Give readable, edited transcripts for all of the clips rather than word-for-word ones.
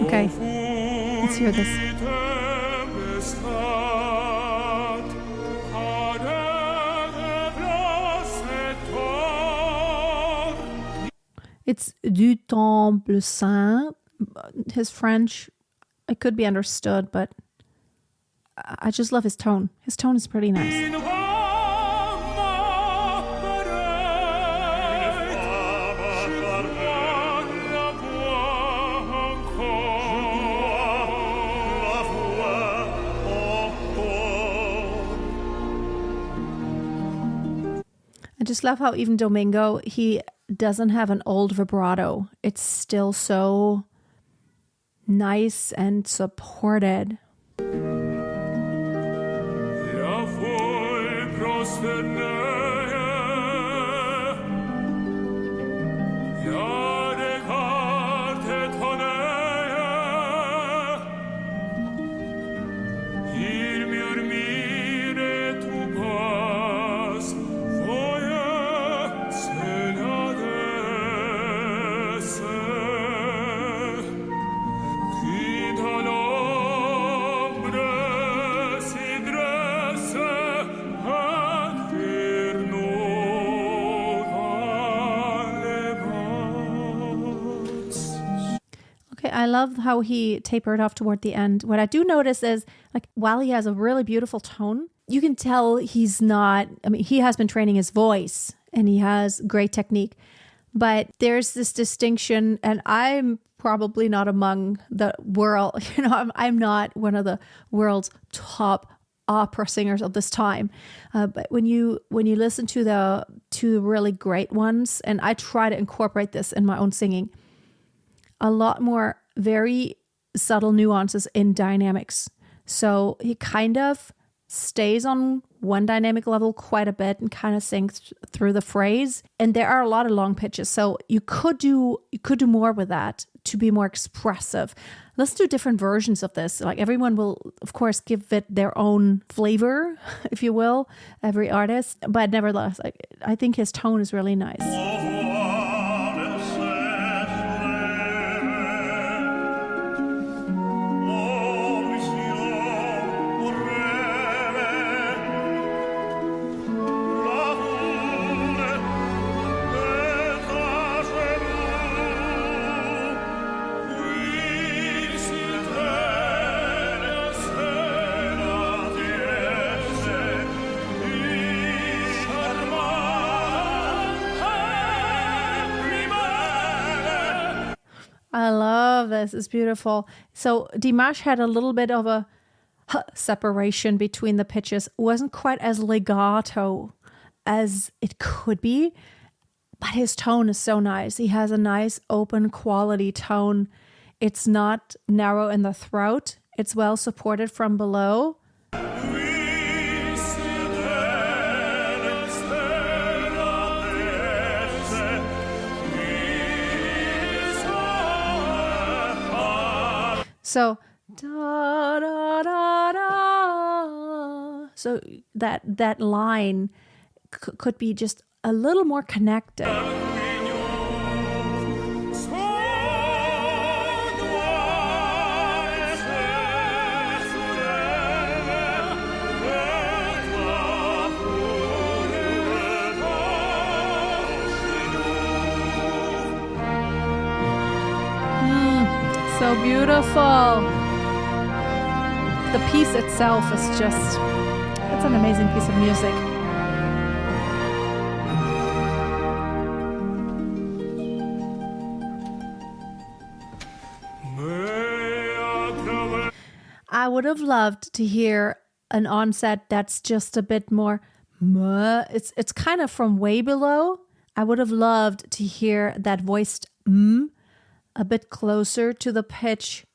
Okay, let's hear this. It's du Temple Saint. His French, it could be understood, but I just love his tone. His tone is pretty nice. I just love how even Domingo, he doesn't have an old vibrato. It's still so nice and supported. I love how he tapered off toward the end. What I do notice is, like, while he has a really beautiful tone, you can tell he's not, I mean, he has been training his voice and he has great technique, but there's this distinction, and I'm probably not among the world, I'm not one of the world's top opera singers of this time. But when you listen to the really great ones, and I try to incorporate this in my own singing, a lot more very subtle nuances in dynamics. So he kind of stays on one dynamic level quite a bit and kind of sings through the phrase. And there are a lot of long pitches. So you could do more with that to be more expressive. Let's do different versions of this. Like, everyone will, of course, give it their own flavor, if you will, every artist. But nevertheless, I think his tone is really nice. I love this. It's beautiful. So Dimash had a little bit of a separation between the pitches. It wasn't quite as legato as it could be, but his tone is so nice. He has a nice open quality tone. It's not narrow in the throat. It's well supported from below. So da da da da. So that line could be just a little more connected. So beautiful. The piece itself is just, it's an amazing piece of music. I would have loved to hear an onset that's just a bit more, it's kind of from way below. I would have loved to hear that voiced a bit closer to the pitch.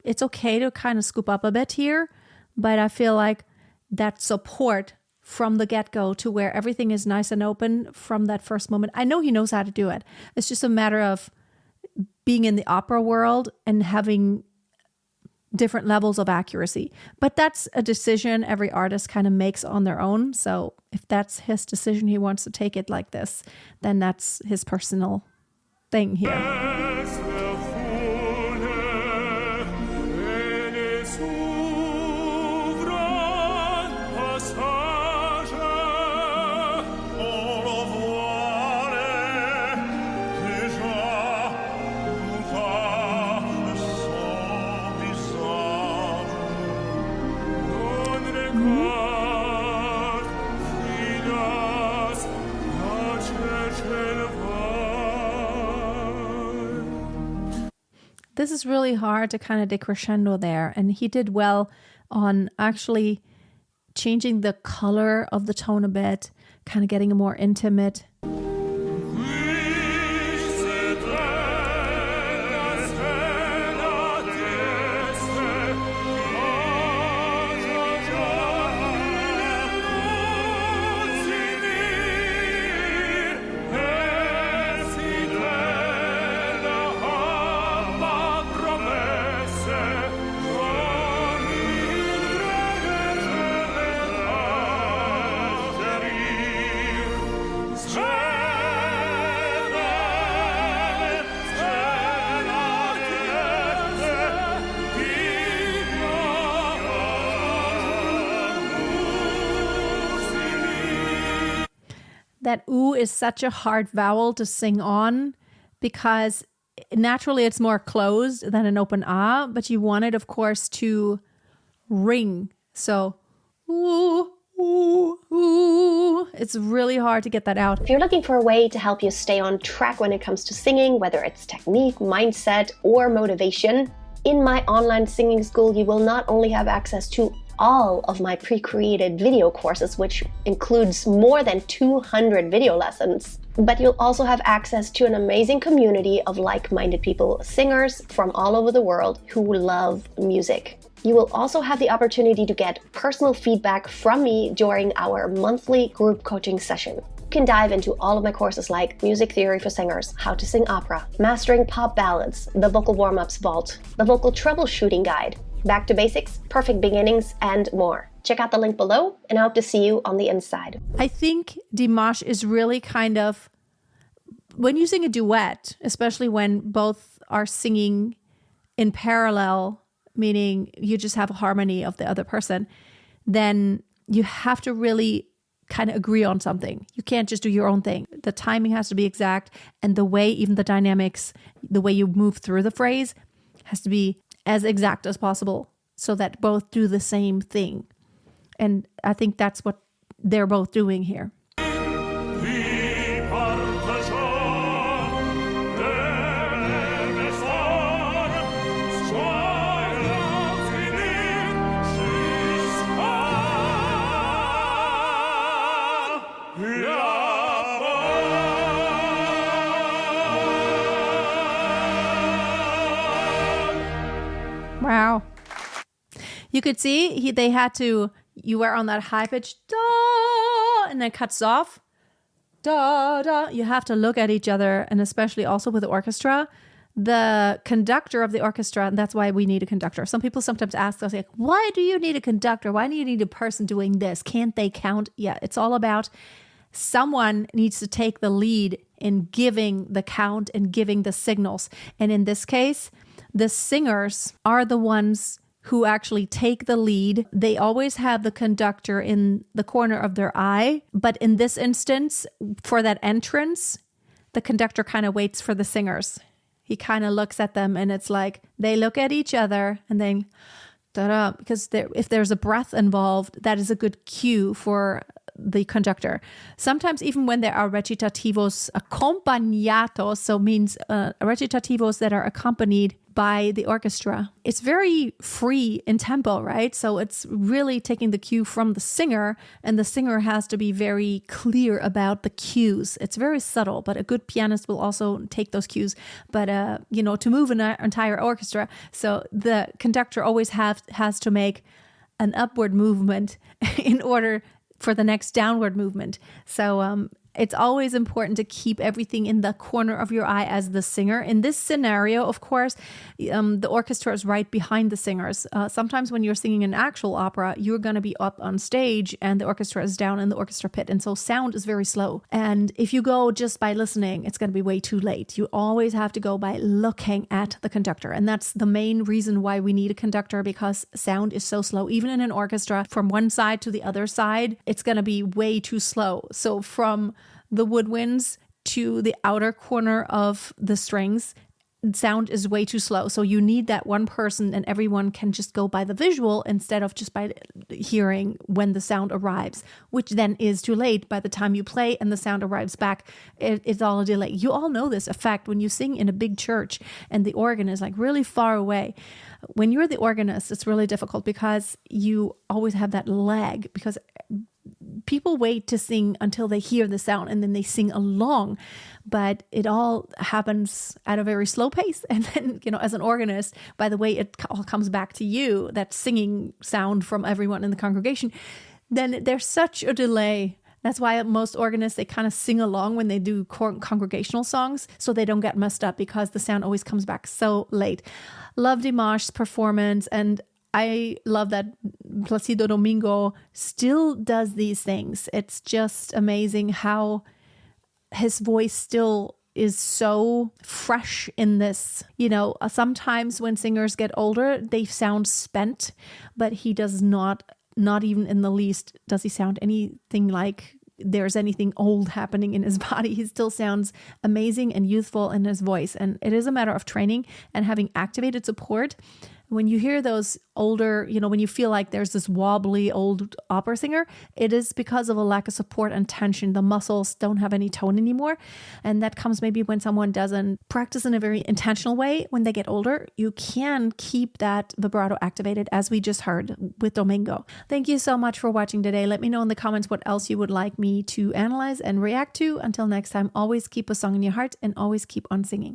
It's okay to kind of scoop up a bit here, but I feel like that support from the get-go to where everything is nice and open from that first moment. I know he knows how to do it. It's just a matter of being in the opera world and having different levels of accuracy. But that's a decision every artist kind of makes on their own. So if that's his decision, he wants to take it like this, then that's his personal thing here. This is really hard to kind of decrescendo there. And he did well on actually changing the color of the tone a bit, kind of getting a more intimate. That oo is such a hard vowel to sing on because naturally it's more closed than an open ah, but you want it, of course, to ring. So, ooh, ooh, ooh. It's really hard to get that out. If you're looking for a way to help you stay on track when it comes to singing, whether it's technique, mindset, or motivation, in my online singing school, you will not only have access to all of my pre-created video courses, which includes more than 200 video lessons, but you'll also have access to an amazing community of like-minded people, singers from all over the world who love music. You will also have the opportunity to get personal feedback from me during our monthly group coaching session. You can dive into all of my courses like Music Theory for Singers, How to Sing Opera, Mastering Pop Ballads, the Vocal Warm-Ups Vault, the Vocal Troubleshooting Guide, Back to Basics, Perfect Beginnings, and more. Check out the link below, and I hope to see you on the inside. I think Dimash is really kind of, when you sing a duet, especially when both are singing in parallel, meaning you just have a harmony of the other person, then you have to really kind of agree on something. You can't just do your own thing. The timing has to be exact, and the way, even the dynamics, the way you move through the phrase has to be as exact as possible so that both do the same thing. And I think that's what they're both doing here. Wow. You could see they had to, you were on that high pitch, da, and then cuts off, da, da. You have to look at each other, and especially also with the orchestra, the conductor of the orchestra, and that's why we need a conductor. Some people sometimes ask us, like, why do you need a conductor? Why do you need a person doing this? Can't they count? Yeah, it's all about someone needs to take the lead in giving the count and giving the signals. And in this case, the singers are the ones who actually take the lead. They always have the conductor in the corner of their eye. But in this instance, for that entrance, the conductor kind of waits for the singers. He kind of looks at them, and it's like they look at each other and then, da-da, because if there's a breath involved, that is a good cue for the conductor. Sometimes even when there are recitativos acompañados, so means recitativos that are accompanied by the orchestra, it's very free in tempo, right? So it's really taking the cue from the singer, and the singer has to be very clear about the cues. It's very subtle, but a good pianist will also take those cues. But, to move an entire orchestra, so the conductor always has to make an upward movement in order for the next downward movement. So it's always important to keep everything in the corner of your eye as the singer. In this scenario, of course, the orchestra is right behind the singers. Sometimes when you're singing an actual opera, you're going to be up on stage and the orchestra is down in the orchestra pit. And so sound is very slow. And if you go just by listening, it's going to be way too late. You always have to go by looking at the conductor. And that's the main reason why we need a conductor, because sound is so slow. Even in an orchestra, from one side to the other side, it's going to be way too slow. So from the woodwinds to the outer corner of the strings, sound is way too slow. So you need that one person, and everyone can just go by the visual instead of just by hearing when the sound arrives, which then is too late. By the time you play and the sound arrives back, it's all a delay. You all know this effect when you sing in a big church and the organ is like really far away. When you're the organist, it's really difficult because you always have that lag, because people wait to sing until they hear the sound and then they sing along, but it all happens at a very slow pace. And then, as an organist, by the way, it all comes back to you, that singing sound from everyone in the congregation. Then there's such a delay. That's why most organists, they kind of sing along when they do congregational songs so they don't get messed up, because the sound always comes back so late. Love Dimash's performance, and I love that Placido Domingo still does these things. It's just amazing how his voice still is so fresh in this. Sometimes when singers get older, they sound spent, but he does not even in the least does he sound anything like there's anything old happening in his body. He still sounds amazing and youthful in his voice. And it is a matter of training and having activated support. When you hear those older, when you feel like there's this wobbly old opera singer, it is because of a lack of support and tension. The muscles don't have any tone anymore. And that comes maybe when someone doesn't practice in a very intentional way. When they get older, you can keep that vibrato activated, as we just heard with Domingo. Thank you so much for watching today. Let me know in the comments what else you would like me to analyze and react to. Until next time, always keep a song in your heart and always keep on singing.